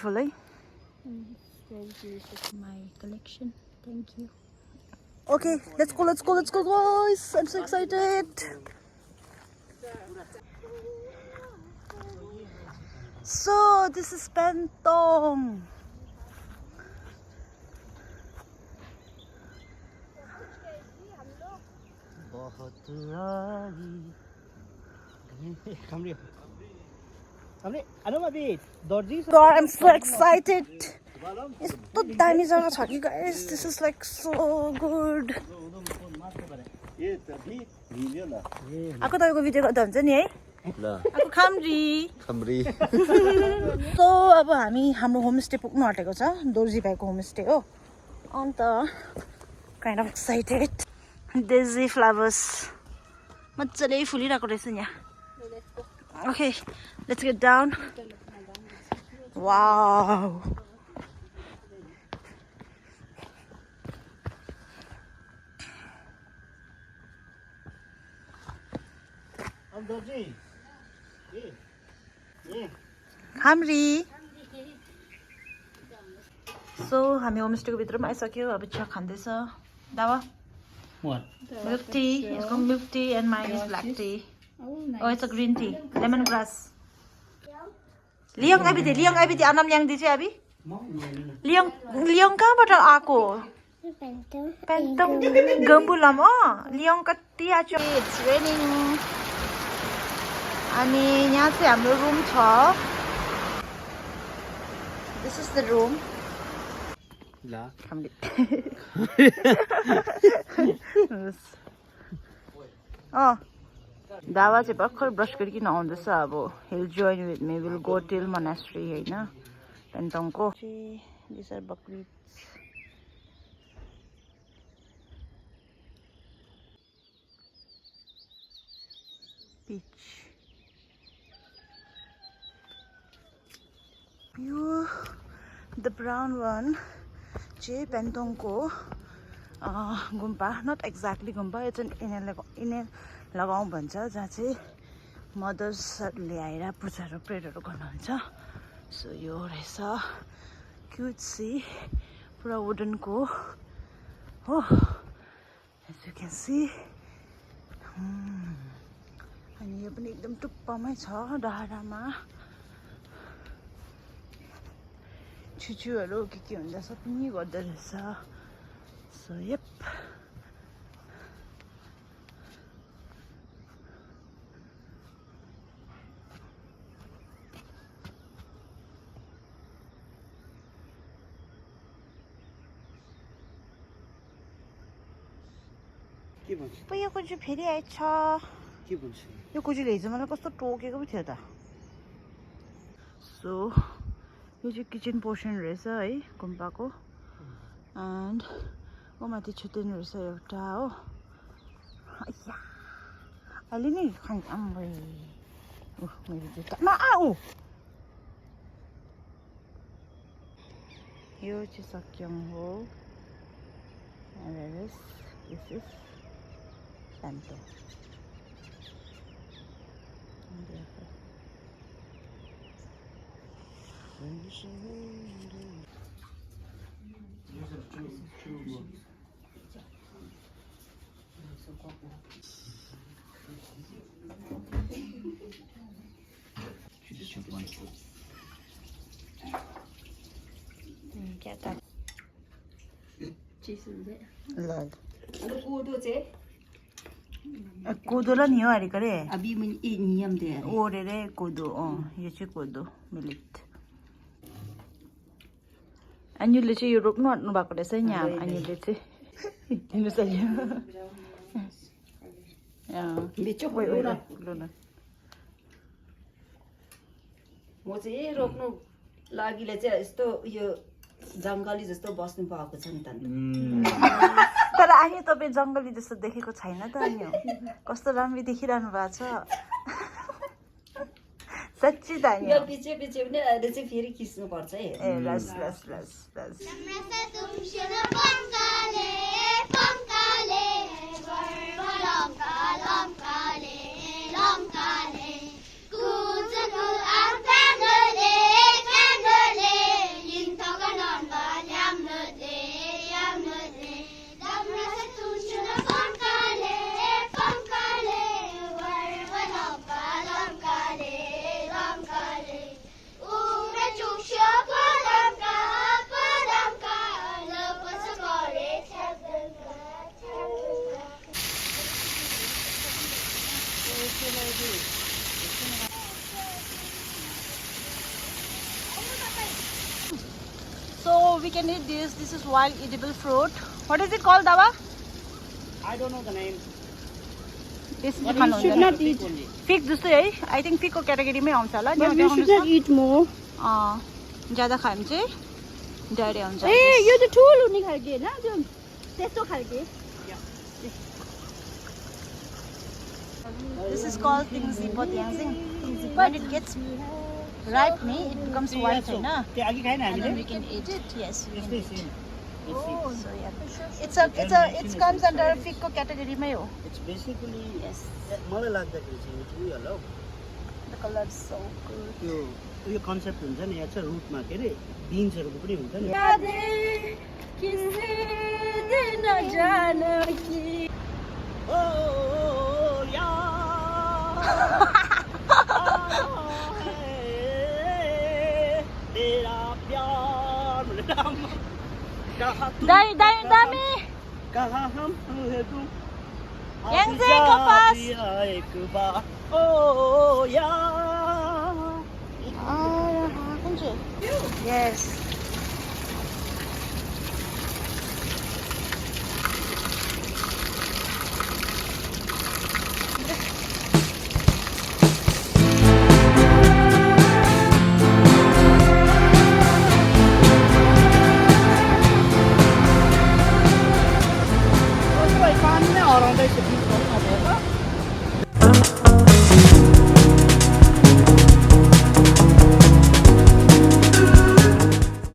beautiful, eh? Very beautiful. My collection. Thank you. Okay, let's go, guys! I'm so excited. So this is Pentong. God, I'm so excited. It's so damn guys. This is like so good. Aku तपाईको video गर्दा हुन्छ नि है ल aku खामरी So अब हामी हाम्रो homestay पुग्नु आँटेको छ दोर्जी भाइको होमस्टे हो अन्त kind of excited daisy flowers मज्जाले फुलिरहेको रहेछ यहाँ Okay, let's get down. Wow. Hamri. So, हामी होमस्टेको भित्रमा आइसक्यो अब चिया खाँदैछ दावा What? Milk tea. It's called milk tea and mine is black tea. Oh, it's a green tea. Lemongrass. Liang abiti anam liang di चाहिँ abi? Liang कहाँबाट आको? Pentong. Gambulam Liang कति आछ? It's raining. अनि यहाँ चाहिँ हाम्रो रुम छ. This is the room. La. Oh. Dawa चाहिँ भर्खर ब्रश गरिकन आउँदैछ अब he'll join with me. We'll go till monastery Hahn पेन्तोङको. These are buckwheats. Peach. Pure. The brown one चाहिँ पेन्तोङको गुम्पा, not exactly Gumpa, it's an inner लगाउँ भन्छ जहाँ चाहिँ मदर्सहरूले आएर पूजाहरू प्रेयरहरू गर्नुहुन्छ. सो यो रहेछ क्युटसी पुरा वुडनको हो as you can see. अनि यो पनि एकदम टुप्पामै छ डाँडामा छुचुहरू के हुँदैछ पनि गर्दो रहेछ. सो यप यो कुचु फेरि आएछ के भन्छ यो कुचुले हिजो मलाई कस्तो टोकेको पो थियो त. सो यो चाहिँ किचन पोर्सन रहेछ है गुम्पाको एन्ड माथि छुटेन रहेछ एउटा हो. अहिले नि मेरो जुत्तामा आऊ. यो चाहिँ सक्योङ हो. This is Pentong. कोदोला नि हो हरेको रे अभी मैं ये नियम दे रहे ओरे रे कोदो यो चाहिँ कोदो मिलेट. अन्युले चाहिँ यो रोप्नु आँट्नु भएको रहेछ यहाँ. अन्युले चाहिँ हेर्नुहोस् बेचो म चाहिँ यही रोप्नु लागिले चाहिँ यस्तो यो जंगली जस्तो बस्नु पाएको छ नि त. तर अहिले तपाईँ जङ्गली जस्तो देखेको छैन त अन्यु कस्तो राम्रो देखिरहनु भएको छ साच्चै त अन्यु. यो पछि पनि अहिले चाहिँ फेरि खिच्नु पर्छ है. ए लस. we can eat this. This is wild edible fruit. What is it called, Dawa? I don't know the name. This is You should not eat. Fig जस्तो है. I think fig को category मै आउँछ होला. But we should not eat more. ज्यादा खायो भने चाहिँ diarrhoea हुन्छ. ए यो त ठुलो हुने खालके हैन जो त्यस्तो खालके. This is called tingzi potiangzing. When it gets ripe, it becomes white, हैन? त्यो अघि खाएन And then हामीले. we can eat it. Yes, we can eat it. Oh, So yeah, it comes under fig को category मै हो. It's basically Yes. मलाई लाग्दाखेरि चाहिँ it's real हो. The color is so good. Yo concept हुन्छ नि यहाँ चाहिँ रुटमा के अरे बिन्सहरूको पनि हुन्छ नि. ओ या तेरा प्यार नाम Dami. कहाँ हम हैं तुम Yang Zee ka pas. एक बार ओ या Yes.